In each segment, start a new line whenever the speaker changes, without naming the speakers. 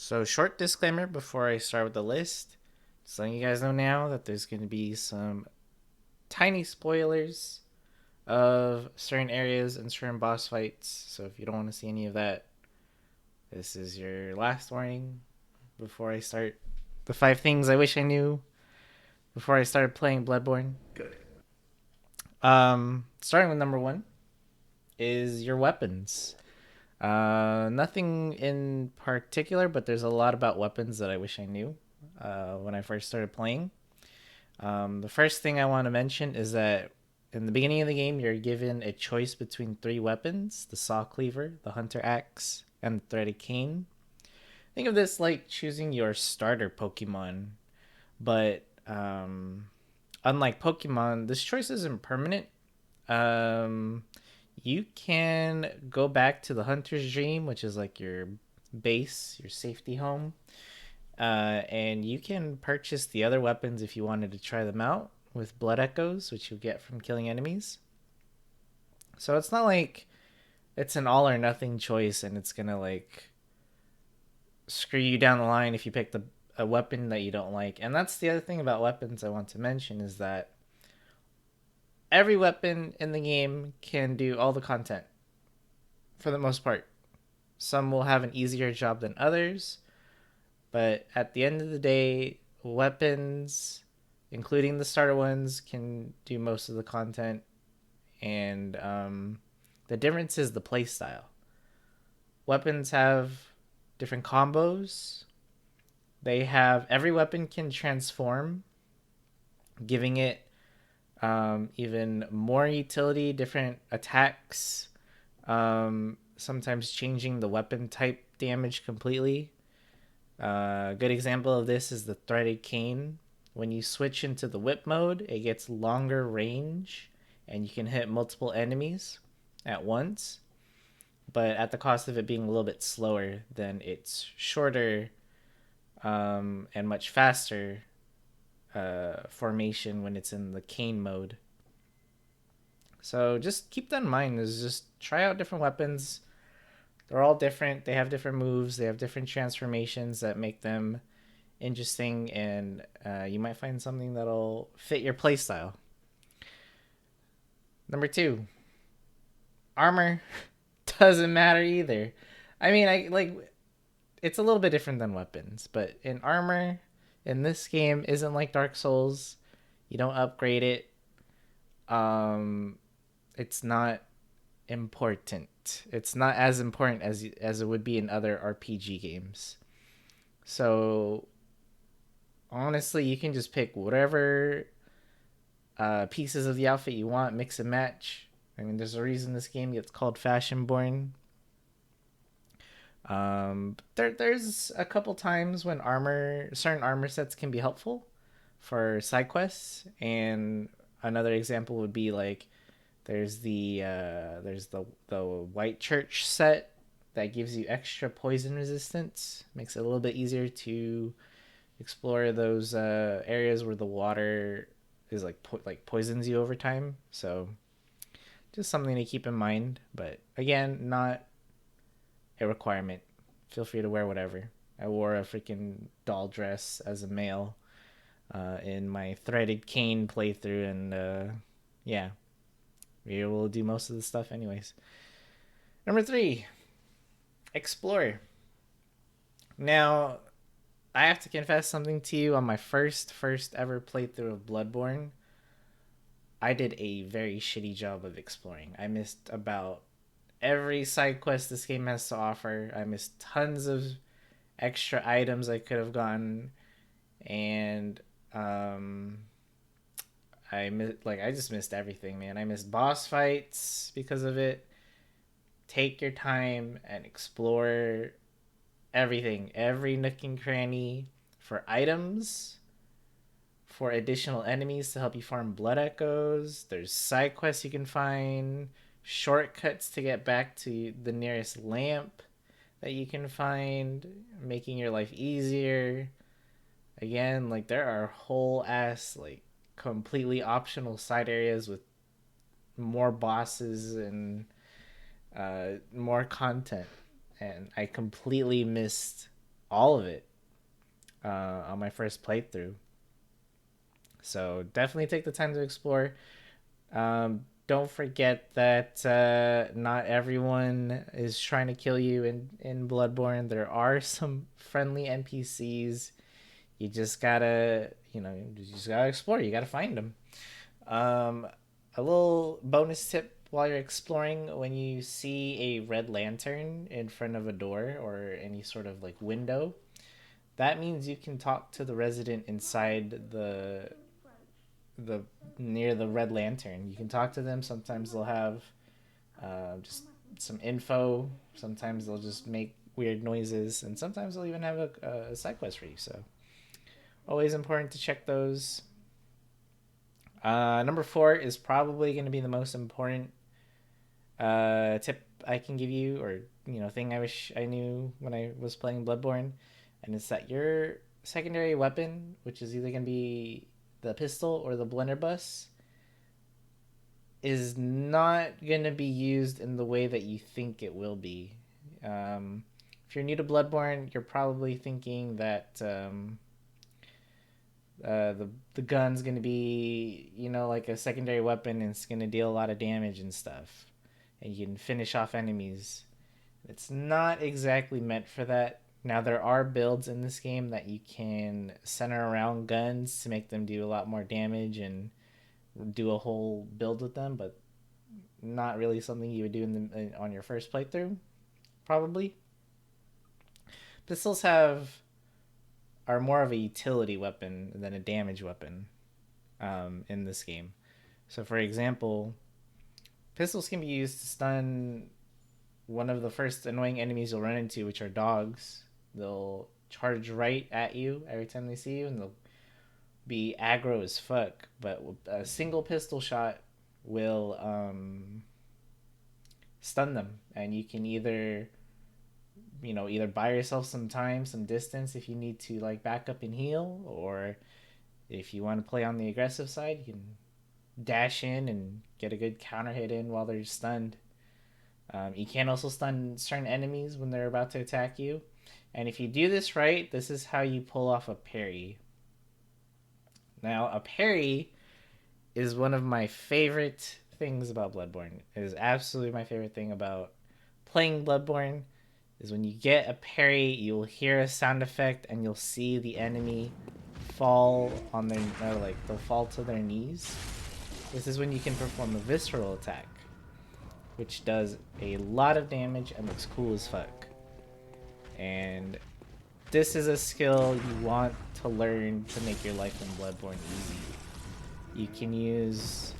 So, short disclaimer before I start with the list. Just letting you guys know now that there's going to be some tiny spoilers of certain areas and certain boss fights. So, if you don't want to see any of that, this is your last warning before I start the 5 things I wish I knew before I started playing Bloodborne.
Good.
Starting with number one is your weapons. Nothing in particular, but there's a lot about weapons that I wish I knew when I first started playing. The first thing I want to mention is that in the beginning of the game, you're given a choice between 3 weapons: the saw cleaver, the hunter axe, and the threaded cane. Think of this like choosing your starter Pokemon, but unlike Pokemon, this choice isn't permanent. Um, you can go back to the hunter's dream, which is like your base, your safety home, and you can purchase the other weapons if you wanted to try them out with blood echoes, which you get from killing enemies. So it's not like it's an all or nothing choice, and it's gonna like screw you down the line if you pick a weapon that you don't like. And that's the other thing about weapons I want to mention is that every weapon in the game can do all the content for the most part. Some will have an easier job than others, but at the end of the day, weapons, including the starter ones, can do most of the content. And the difference is the playstyle. Weapons have different combos. They have every weapon can transform, giving it even more utility, different attacks, sometimes changing the weapon type damage completely. A good example of this is the threaded cane. When you switch into the whip mode, it gets longer range and you can hit multiple enemies at once, but at the cost of it being a little bit slower than its shorter and much faster formation when it's in the cane mode. So just keep that in mind. Is just try out different weapons. They're all different. They have different moves. They have different transformations that make them interesting, and you might find something that'll fit your playstyle. Number two, armor doesn't matter either. I mean, I like it's a little bit different than weapons, but in armor in this game isn't like Dark Souls. You don't upgrade it. Um, it's not important. It's not as important as it would be in other RPG games. So honestly, you can just pick whatever pieces of the outfit you want, mix and match. I mean, there's a reason this game gets called Fashion Born. There's a couple times when certain armor sets can be helpful for side quests, and another example would be like there's the White Church set that gives you extra poison resistance, makes it a little bit easier to explore those areas where the water is like poisons you over time. So just something to keep in mind. But again, not a requirement. Feel free to wear whatever. I wore a freaking doll dress as a male in my threaded cane playthrough, and yeah, we will do most of the stuff anyways. Number three, explore. Now, I have to confess something to you. On my first ever playthrough of Bloodborne, I did a very shitty job of exploring. I missed about every side quest this game has to offer. I missed tons of extra items I could have gotten, and I just missed everything, man. I missed boss fights because of it. Take your time and explore everything, every nook and cranny for items, for additional enemies to help you farm blood echoes. There's side quests you can find, shortcuts to get back to the nearest lamp that you can find, making your life easier. Again, like there are whole ass like completely optional side areas with more bosses and more content, and I completely missed all of it on my first playthrough. So definitely take the time to explore. Don't forget that not everyone is trying to kill you in Bloodborne. There are some friendly NPCs. You just gotta, you just gotta explore. You gotta find them. Um, a little bonus tip while you're exploring: when you see a red lantern in front of a door or any sort of like window, that means you can talk to the resident inside the near the red lantern. You can talk to them. Sometimes they'll have just some info. Sometimes they'll just make weird noises, and sometimes they'll even have a side quest for you. So always important to check those. Number 4 is probably going to be the most important tip I can give you, or thing I wish I knew when I was playing Bloodborne, and it's that your secondary weapon, which is either going to be the pistol or the blunderbuss, is not going to be used in the way that you think it will be. If you're new to Bloodborne, you're probably thinking that the gun's going to be like a secondary weapon, and it's going to deal a lot of damage and stuff, and you can finish off enemies. It's not exactly meant for that. Now, there are builds in this game that you can center around guns to make them do a lot more damage and do a whole build with them, but not really something you would do on your first playthrough, probably. Pistols are more of a utility weapon than a damage weapon in this game. So, for example, pistols can be used to stun one of the first annoying enemies you'll run into, which are dogs. They'll charge right at you every time they see you, and they'll be aggro as fuck. But a single pistol shot will stun them, and you can either buy yourself some time, some distance if you need to like back up and heal, or if you want to play on the aggressive side, you can dash in and get a good counter hit in while they're stunned. You can also stun certain enemies when they're about to attack you. And if you do this right, this is how you pull off a parry. Now, a parry is one of my favorite things about Bloodborne. It is absolutely my favorite thing about playing Bloodborne, is when you get a parry, you'll hear a sound effect and you'll see the enemy fall on their, they'll fall to their knees. This is when you can perform a visceral attack, which does a lot of damage and looks cool as fuck. And this is a skill you want to learn to make your life in Bloodborne easy. You can use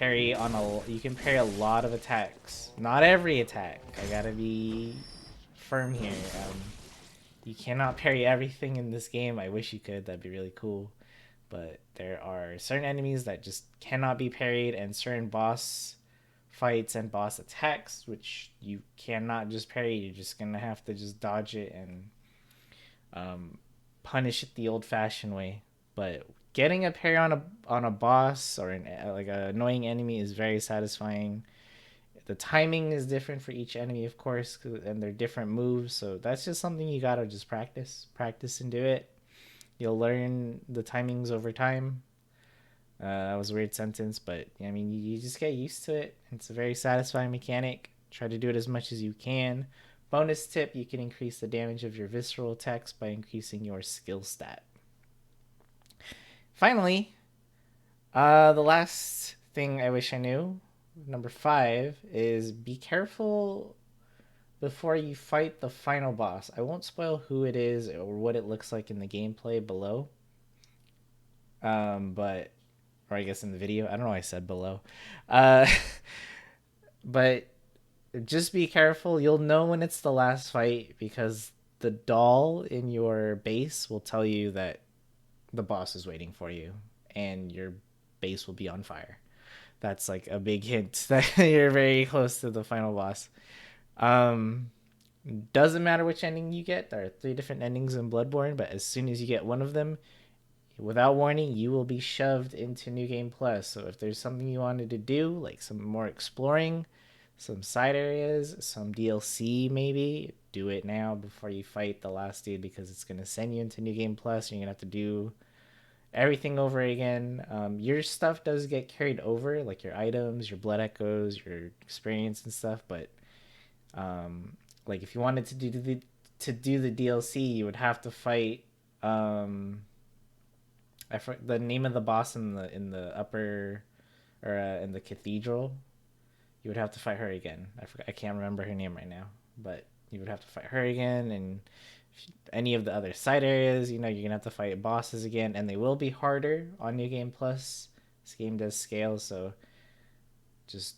you can parry a lot of attacks. Not every attack. I gotta be firm here. You cannot parry everything in this game. I wish you could. That'd be really cool. But there are certain enemies that just cannot be parried, and certain boss fights and boss attacks which you cannot just parry. You're just gonna have to just dodge it and punish it the old-fashioned way. But getting a parry on a boss or like an annoying enemy is very satisfying. The timing is different for each enemy, of course, and they're different moves. So that's just something you gotta just practice and do it. You'll learn the timings over time. That was a weird sentence, but I mean, you just get used to it. It's a very satisfying mechanic. Try to do it as much as you can. Bonus tip: you can increase the damage of your visceral attacks by increasing your skill stat. Finally, the last thing I wish I knew, number 5, is be careful before you fight the final boss. I won't spoil who it is or what it looks like in the gameplay below. But or I guess in the video. I don't know why I said below. But just be careful. You'll know when it's the last fight because the doll in your base will tell you that the boss is waiting for you and your base will be on fire. That's like a big hint that you're very close to the final boss. Doesn't matter which ending you get. There are 3 different endings in Bloodborne, but as soon as you get one of them, without warning, you will be shoved into New Game Plus. So if there's something you wanted to do, like some more exploring, some side areas, some DLC maybe, do it now before you fight the last dude, because it's gonna send you into New Game Plus. And you're gonna have to do everything over again. Your stuff does get carried over, like your items, your blood echoes, your experience and stuff. But like if you wanted to do the DLC, you would have to fight. The name of the boss in the upper, or in the cathedral. You would have to fight her again. I can't remember her name right now, but you would have to fight her again. And any of the other side areas, you're gonna have to fight bosses again, and they will be harder on New Game Plus. This game does scale, so just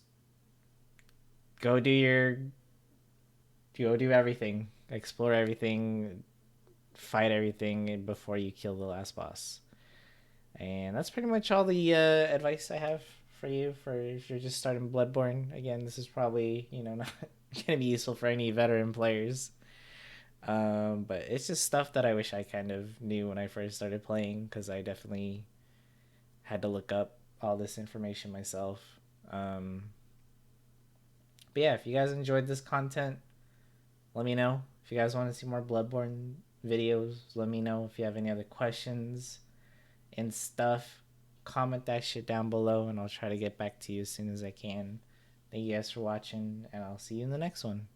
go do your go do everything, explore everything, fight everything before you kill the last boss. And that's pretty much all the advice I have for you, for if you're just starting Bloodborne. Again, this is probably not gonna be useful for any veteran players. But it's just stuff that I wish I kind of knew when I first started playing, because I definitely had to look up all this information myself. Um, but yeah, if you guys enjoyed this content, let me know. If you guys want to see more Bloodborne videos, let me know. If you have any other questions and stuff, comment that shit down below, and I'll try to get back to you as soon as I can. Thank you guys for watching, and I'll see you in the next one.